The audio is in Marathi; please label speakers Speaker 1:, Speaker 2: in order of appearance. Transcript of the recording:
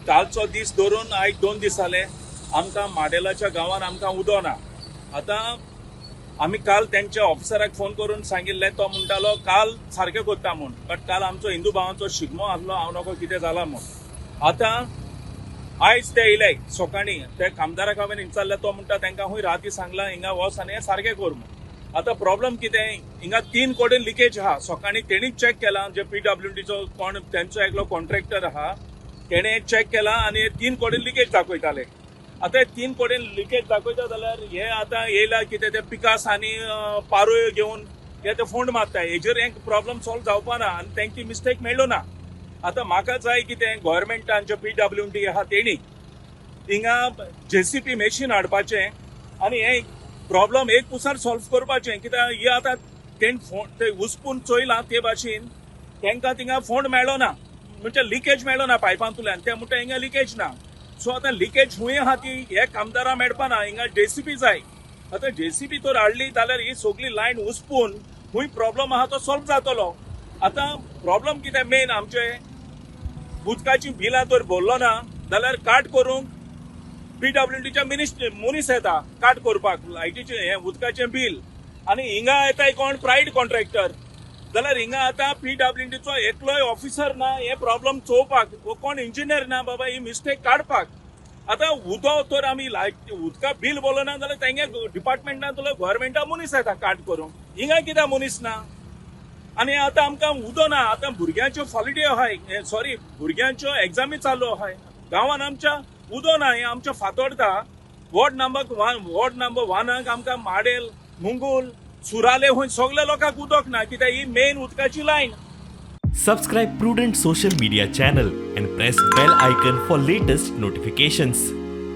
Speaker 1: कालचो दीस धरून आयज 2 दीस जाले आमकां माडेलाच्या गांवांत आमकां उदो ना. आतां आमी काल तेंच्या ऑफिसराक फोन करून सांगिल्लें, तो म्हणटालो काल सारकें करता म्हूण, बट काल आमचो हिंदू भावांचो शिगमो आसलो, हांव नकळो कितें जाला म्हूण. आतां आयज ते येयले सकाळीं, ते कामदाराक हांवें विचारलें, तो म्हणटा तांकां खंय राती सांगलां हिंगा वच आनी हें सारकें कर म्हूण. आतां प्रॉब्लम कितें, हिंगा 3 कडेन लिकेज आहा. सकाळीं तेणीच चॅक केला, जे PWDचो कोण तेंचो एकलो कॉन्ट्रॅक्टर आहा, तेणें चॅक केला आनी 3 कडेन लिकेज दाखयताले. आतां 3 कडेन लिकेज दाखयता जाल्यार हे आतां येयला कितें ते पिकास आनी पारोयो घेवन हे ते फोंड मारताय. हेजेर एक प्रॉब्लम सॉल्व जावपा ना आनी तेंकी मिस्टेक मेळ्ळो ना. आतां म्हाका जाय कितें, गोव्हर्मेंटान जे PWD आहा तेणी हिंगा JCP मॅशीन हाडपाचें आनी हे प्रॉब्लम एक पुसार सॉल्व करपाचें. कित्याक हे आतां ते उस्पून चोयलां ते भाशेन तांकां थिंगा फोंड मेळ्ळो ना, म्हणजे लिकेज मेळ्ळो ना पायपांतल्यान. ते म्हणटा हिंगा लिकेज ना. सो आतां लिकेज खूंय आहा ती हे कामदारां मेळपा ना, हिंगा JCP जाय. आतां JCP तर हाडली जाल्यार ही सगळी लायन उस्पून खूंय प्रॉब्लम आहा तो सॉल्व जातलो. आतां प्रॉब्लम कितें मेन, आमचे उदकाची बिलां तर भरलो ना जाल्यार काट करूंक PWDच्या मनीस येता काट करपाक लायटीचें हें उदकाचें बील, आनी हिंगा येताय कोण प्रायवेट कॉन्ट्रॅक्टर. जाल्यार हिंगा आतां PWDचो एकलोय ऑफिसर ना हे प्रॉब्लम चोवपाक, कोण इंजिनियर ना बाबा ही मिस्टेक काडपाक. आतां उदो तर आमी उदका बील बोलो ना जाल्यार तेंगे डिपार्टमेंटांतलो गव्हर्मेंटा मनीस येता काट करूंक. हिंगा कित्याक मनीस ना. आनी आतां आमकां उदो ना. आतां भुरग्यांच्यो हॉलिडे आहाय, भुरग्यांच्यो एग्जामी चालू आहाय. गांवांत आमच्या उदो ना. हें आमच्या फातोर्डा वॉर्ड नंबर 1 आमकां माडेल, मुंगूल, सुराले हूंय सगळ्या लोकांक उदक ना, कित्याक ही मेन उदकाची lion.
Speaker 2: Subscribe Prudent social media channel and press bell icon for latest notifications.